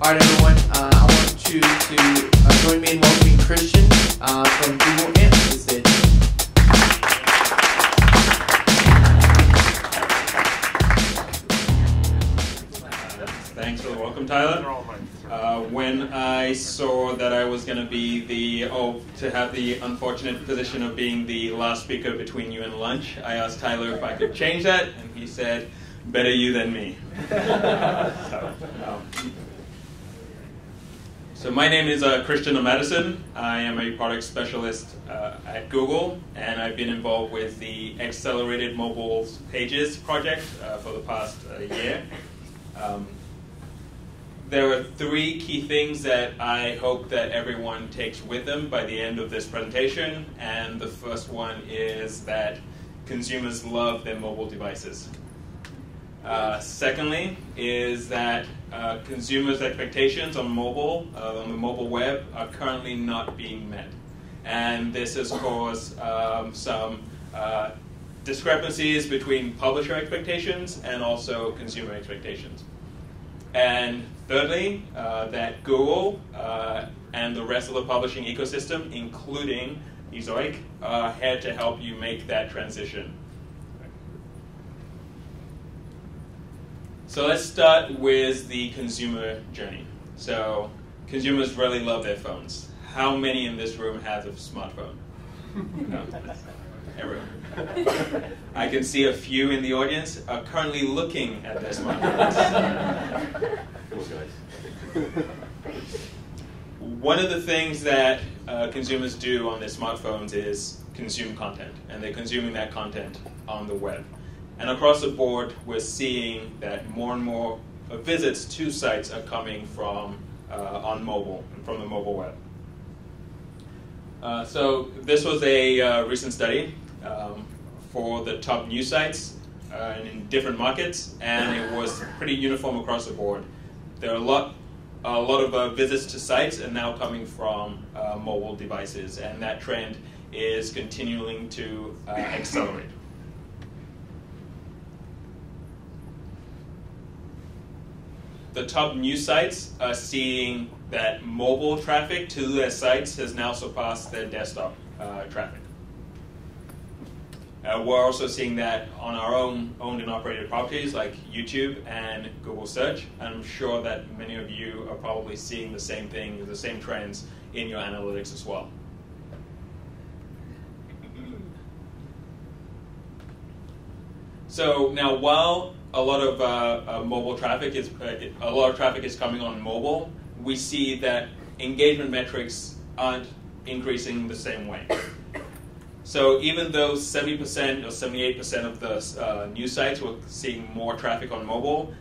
Alright everyone, I want you to join me in welcoming Christian from Google Amp to the stage. Thanks for the welcome, Tyler. When I saw that I was going to be to have the unfortunate position of being the last speaker between you and lunch, I asked Tyler if I could change that, and he said, better you than me. So my name is Christian Amadasun. I am a product specialist at Google, and I've been involved with the Accelerated Mobile Pages project for the past year. There are three key things that I hope that everyone takes with them by the end of this presentation, and the first one is that consumers love their mobile devices. Secondly is that consumers' expectations on the mobile web, are currently not being met. And this has caused some discrepancies between publisher expectations and also consumer expectations. And thirdly, that Google and the rest of the publishing ecosystem, including Ezoic, had to help you make that transition. So let's start with the consumer journey. So consumers really love their phones. How many in this room have a smartphone? No. Everyone. I can see a few in the audience are currently looking at their smartphones. One of the things that consumers do on their smartphones is consume content, and they're consuming that content on the web. And across the board, we're seeing that more and more visits to sites are coming from on mobile, from the mobile web. So this was a recent study for the top news sites in different markets, and it was pretty uniform across the board. There are a lot of visits to sites are now coming from mobile devices, and that trend is continuing to accelerate. The top news sites are seeing that mobile traffic to their sites has now surpassed their desktop traffic. We're also seeing that on our own owned and operated properties like YouTube and Google Search. I'm sure that many of you are probably seeing the same thing, the same trends in your analytics as well. So now, while a lot of mobile traffic is coming on mobile, we see that engagement metrics aren't increasing the same way. So even though 70% or 78% of the news sites were seeing more traffic on mobile,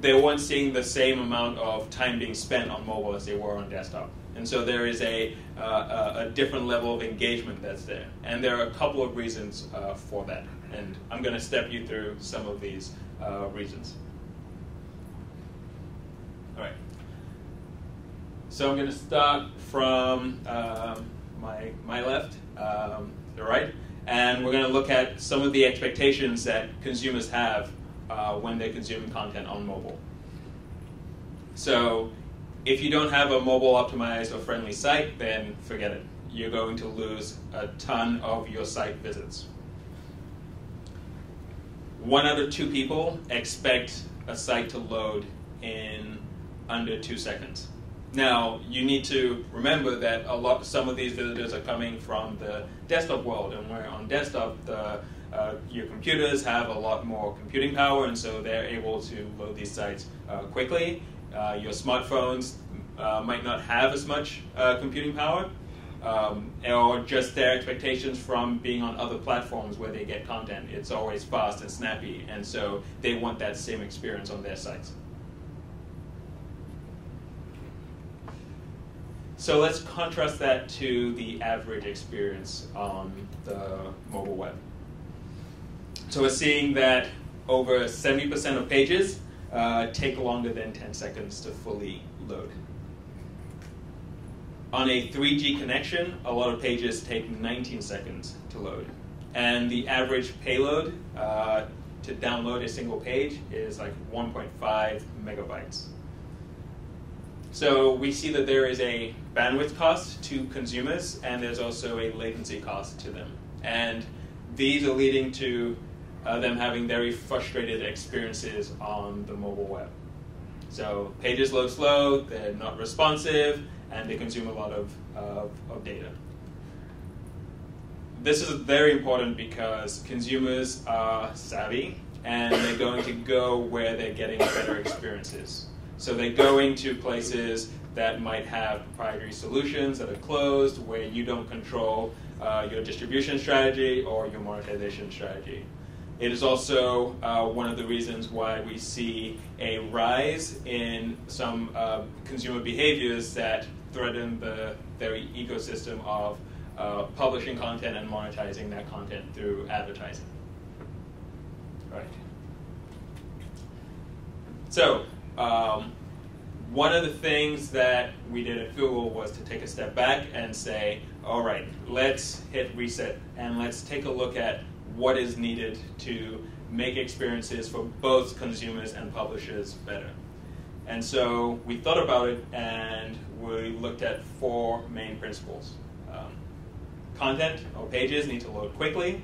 they weren't seeing the same amount of time being spent on mobile as they were on desktop. And so there is a different level of engagement that's there. And there are a couple of reasons for that. And I'm going to step you through some of these reasons. All right. So I'm going to start from my left, the right, and we're going to look at some of the expectations that consumers have when they're consuming content on mobile. So if you don't have a mobile optimized or friendly site, then forget it. You're going to lose a ton of your site visits. 1 out of 2 people expect a site to load in under 2 seconds. Now, you need to remember that some of these visitors are coming from the desktop world, and where on desktop, your computers have a lot more computing power, and so they're able to load these sites quickly. Your smartphones might not have as much computing power, or just their expectations from being on other platforms where they get content. It's always fast and snappy, and so they want that same experience on their sites. So let's contrast that to the average experience on the mobile web. So we're seeing that over 70% of pages take longer than 10 seconds to fully load. On a 3G connection, a lot of pages take 19 seconds to load. And the average payload to download a single page is like 1.5 megabytes. So we see that there is a bandwidth cost to consumers, and there's also a latency cost to them. And these are leading to them having very frustrated experiences on the mobile web. So pages load slow, they're not responsive, and they consume a lot of data. This is very important because consumers are savvy, and they're going to go where they're getting better experiences. So they're going to places that might have proprietary solutions that are closed, where you don't control your distribution strategy or your monetization strategy. It is also one of the reasons why we see a rise in some consumer behaviors that threaten the very ecosystem of publishing content and monetizing that content through advertising. Right. So, one of the things that we did at Google was to take a step back and say, all right, let's hit reset and let's take a look at what is needed to make experiences for both consumers and publishers better. And so we thought about it and we looked at 4 main principles. Content or pages need to load quickly.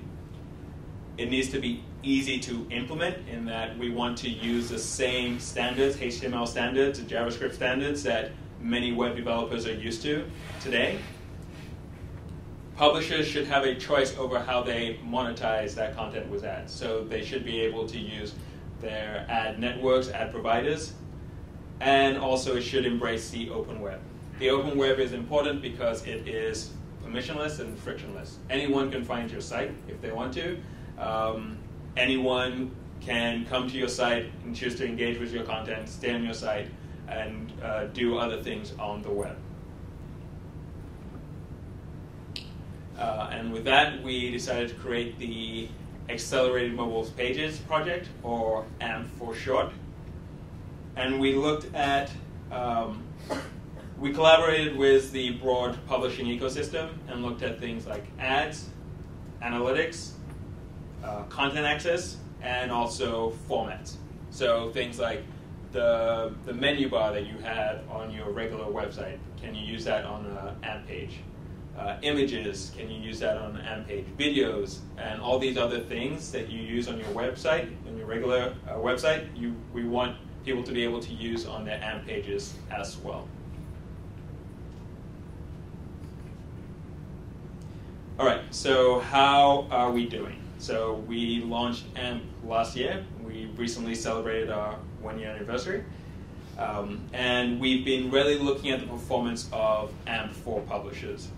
It needs to be easy to implement in that we want to use the same standards, HTML standards and JavaScript standards that many web developers are used to today. Publishers should have a choice over how they monetize that content with ads. So they should be able to use their ad networks, ad providers, and also it should embrace the open web. The open web is important because it is permissionless and frictionless. Anyone can find your site if they want to. Anyone can come to your site and choose to engage with your content, stay on your site, and do other things on the web. And with that, we decided to create the Accelerated Mobile Pages project, or AMP for short. And we looked at, we collaborated with the broad publishing ecosystem and looked at things like ads, analytics, content access, and also formats. So things like the menu bar that you have on your regular website, can you use that on an AMP page? Images, can you use that on an AMP page? Videos, and all these other things that you use on your website, on your regular website, we want people to be able to use on their AMP pages as well. All right, so how are we doing? So we launched AMP last year. We recently celebrated our 1-year anniversary. And we've been really looking at the performance of AMP for publishers.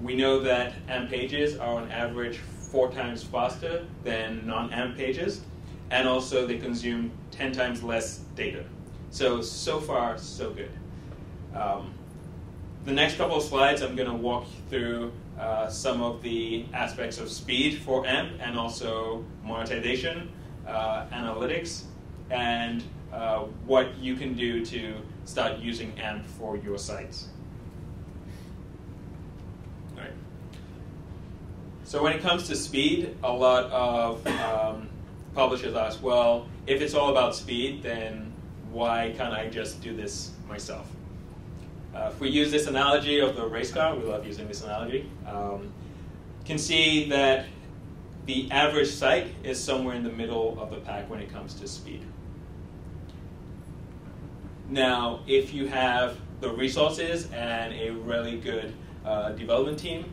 We know that AMP pages are on average 4 times faster than non-AMP pages, and also they consume 10 times less data. So far, so good. The next couple of slides, I'm going to walk through some of the aspects of speed for AMP and also monetization, analytics, and what you can do to start using AMP for your sites. All right. So when it comes to speed, a lot of publishers ask, well, if it's all about speed, then why can't I just do this myself? If we use this analogy of the race car, we love using this analogy, can see that the average site is somewhere in the middle of the pack when it comes to speed. Now, if you have the resources and a really good development team,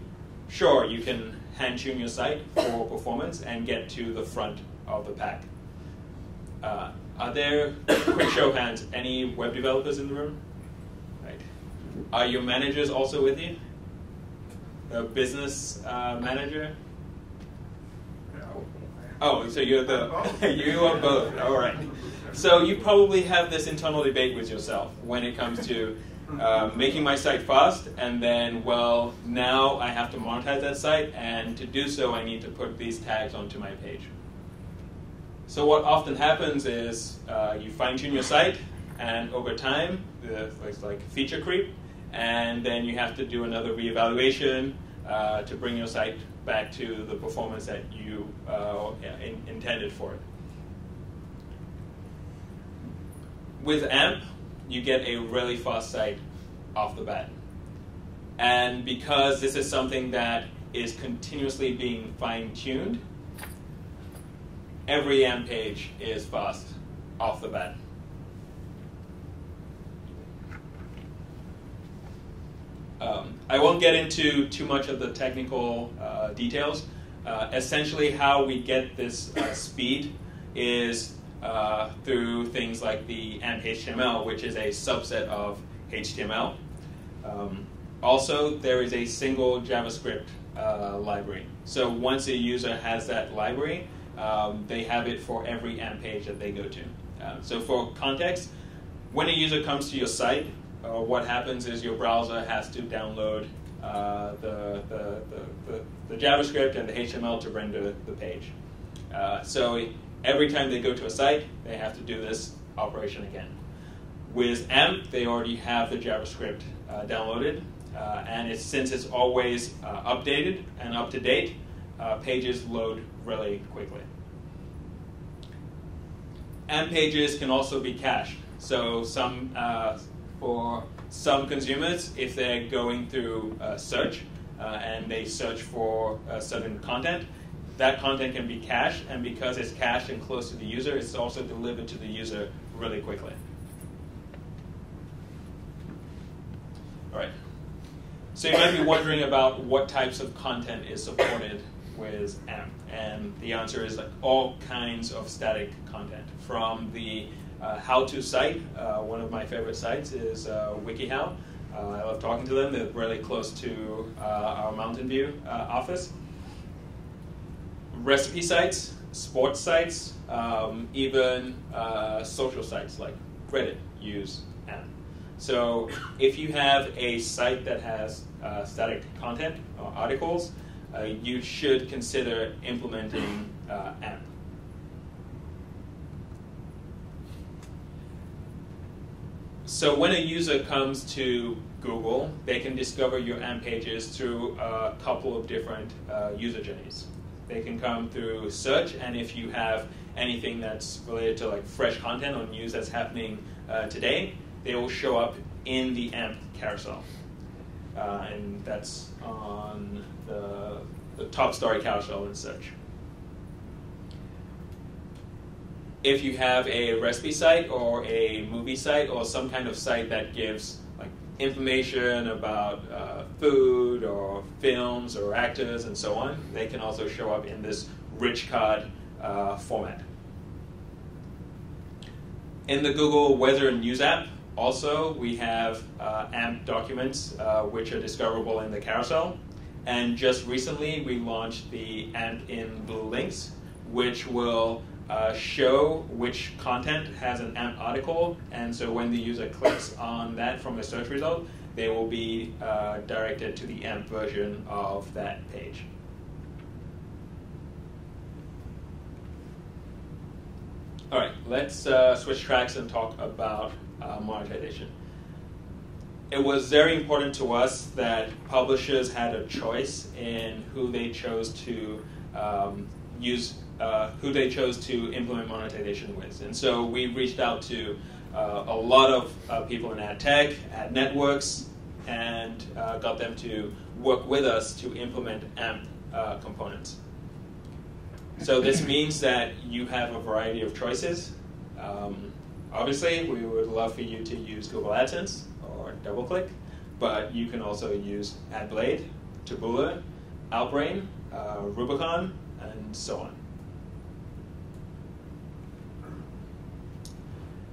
sure, you can hand-tune your site for performance and get to the front of the pack. Are there, quick show of hands, any web developers in the room? Right. Are your managers also with you? A business manager? No. Oh, so you're the, you are both, all right. So you probably have this internal debate with yourself when it comes to making my site fast, and then, well, now I have to monetize that site, and to do so I need to put these tags onto my page. So what often happens is you fine-tune your site, and over time, it's like feature creep, and then you have to do another reevaluation to bring your site back to the performance that you intended for it. With AMP, you get a really fast site off the bat. And because this is something that is continuously being fine-tuned, every AMP page is fast off the bat. I won't get into too much of the technical details. Essentially, how we get this speed is through things like the AMP HTML, which is a subset of HTML. Also, there is a single JavaScript library. So once a user has that library, they have it for every AMP page that they go to. So for context, when a user comes to your site, what happens is your browser has to download the JavaScript and the HTML to render the page. So every time they go to a site, they have to do this operation again. With AMP, they already have the JavaScript downloaded, and since it's always updated and up to date, pages load really quickly. AMP pages can also be cached. So for some consumers, if they're going through search and they search for certain content, that content can be cached, and because it's cached and close to the user, it's also delivered to the user really quickly. All right. So you might be wondering about what types of content is supported with AMP, and the answer is like all kinds of static content. From the how-to site, one of my favorite sites is WikiHow. I love talking to them. They're really close to our Mountain View office. Recipe sites, sports sites, even social sites like Reddit use AMP. So if you have a site that has static content or articles, you should consider implementing AMP. So when a user comes to Google, they can discover your AMP pages through a couple of different user journeys. They can come through search, and if you have anything that's related to like fresh content or news that's happening today, they will show up in the AMP carousel. And that's on the top story carousel in search. If you have a recipe site or a movie site or some kind of site that gives like information about food or films or actors and so on, they can also show up in this rich card format. In the Google Weather and News app, also we have AMP documents which are discoverable in the carousel. And just recently we launched the AMP in blue links, which will show which content has an AMP article, and so when the user clicks on that from the search result, they will be directed to the AMP version of that page. All right, let's switch tracks and talk about monetization. It was very important to us that publishers had a choice in who they chose to who they chose to implement monetization with. And so we reached out to a lot of people in ad tech, ad networks, and got them to work with us to implement AMP components. So this means that you have a variety of choices. Obviously, we would love for you to use Google AdSense or DoubleClick, but you can also use AdBlade, Taboola, Outbrain, Rubicon, and so on.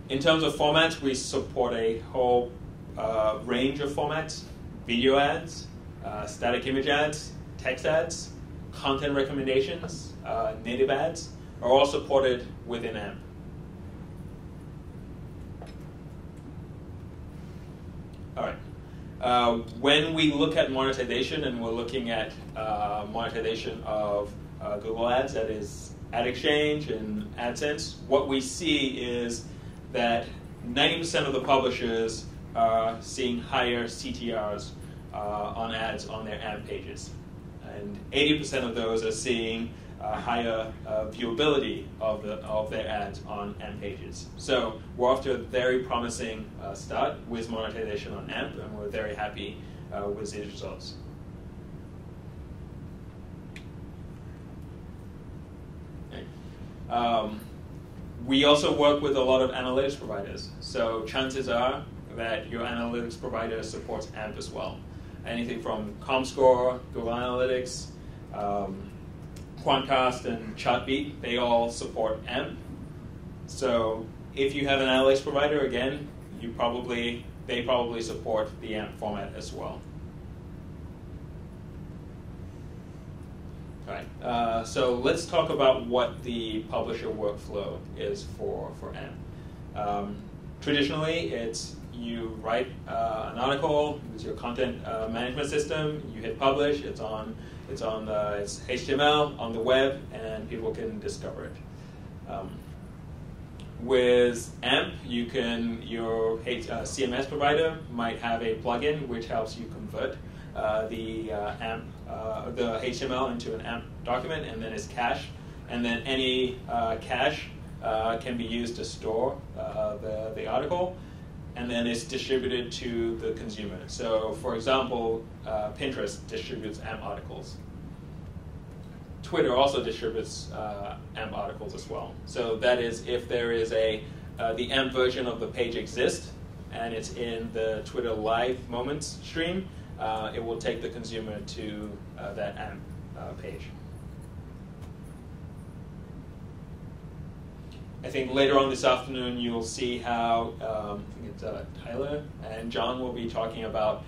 In terms of formats, we support a whole range of formats: video ads, static image ads, text ads, content recommendations, native ads are all supported within AMP. All right. When we look at monetization, and we're looking at monetization of Google Ads, that is Ad Exchange and AdSense, what we see is that 90% of the publishers are seeing higher CTRs on ads on their AMP pages. And 80% of those are seeing higher viewability of their ads on AMP pages. So we're off to a very promising start with monetization on AMP, and we're very happy with these results. We also work with a lot of analytics providers. So chances are that your analytics provider supports AMP as well. Anything from ComScore, Google Analytics, Quantcast, and Chartbeat, they all support AMP. So if you have an analytics provider, again, they probably support the AMP format as well. All right, so let's talk about what the publisher workflow is for AMP. Traditionally, it's you write an article with your content management system, you hit publish, it's HTML on the web, and people can discover it. With AMP, your CMS provider might have a plugin which helps you convert the HTML into an AMP document, and then it's cached, and then any cache can be used to store the article, and then it's distributed to the consumer. So, for example, Pinterest distributes AMP articles. Twitter also distributes AMP articles as well. So that is if there is the AMP version of the page exists, and it's in the Twitter Live Moments stream, it will take the consumer to that AMP page. I think later on this afternoon you'll see how I think it's Tyler and John will be talking about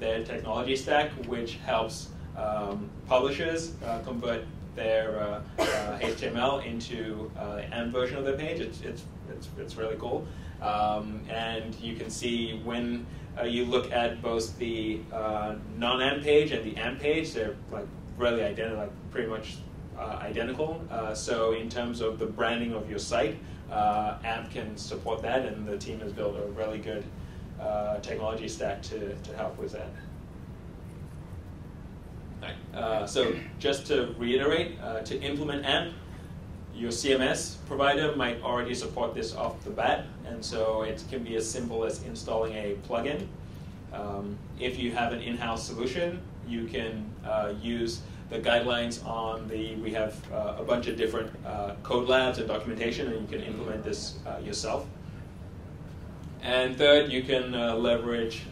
their technology stack, which helps publishers convert their HTML into the AMP version of their page. It's really cool, and you can see when you look at both the non-AMP page and the AMP page, they're like really identical, pretty much identical. So in terms of the branding of your site, AMP can support that, and the team has built a really good technology stack to help with that. So just to reiterate, to implement AMP, your CMS provider might already support this off the bat, and so it can be as simple as installing a plugin. If you have an in-house solution, you can use the guidelines on we have a bunch of different code labs and documentation, and you can implement this yourself. And third, you can leverage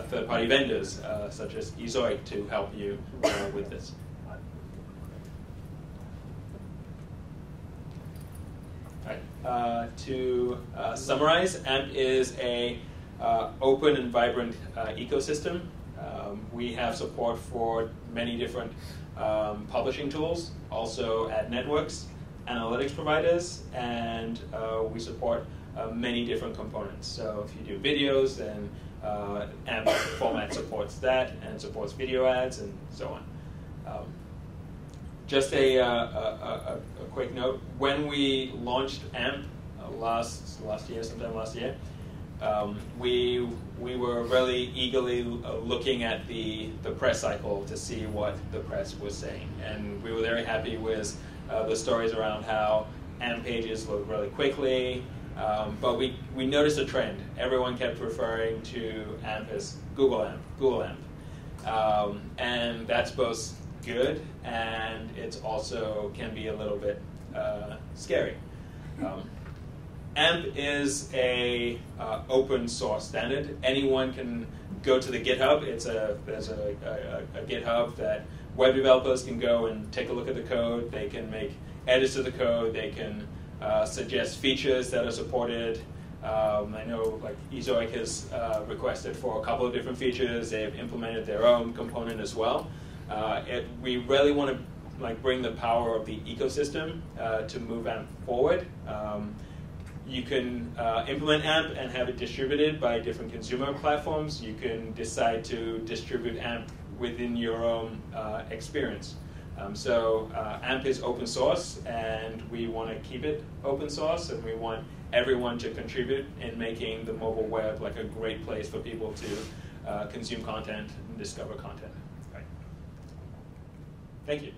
third-party vendors such as Ezoic to help you with this. All right. To summarize, AMP is a open and vibrant ecosystem. We have support for many different publishing tools, also ad networks, analytics providers, and we support many different components. So if you do videos, then AMP format supports that and supports video ads and so on. Just a quick note, when we launched AMP sometime last year, we were really eagerly looking at the press cycle to see what the press was saying, and we were very happy with the stories around how AMP pages load really quickly, but we noticed a trend. Everyone kept referring to AMP as Google AMP, and that's both good, and it's also can be a little bit scary. AMP is a open source standard. Anyone can go to the GitHub. There's a GitHub that web developers can go and take a look at the code. They can make edits to the code. They can suggest features that are supported. I know like Ezoic has requested for a couple of different features. They've implemented their own component as well. We really want to bring the power of the ecosystem to move AMP forward. You can implement AMP and have it distributed by different consumer platforms. You can decide to distribute AMP within your own experience. So AMP is open source, and we want to keep it open source, and we want everyone to contribute in making the mobile web like a great place for people to consume content and discover content. Right. Thank you.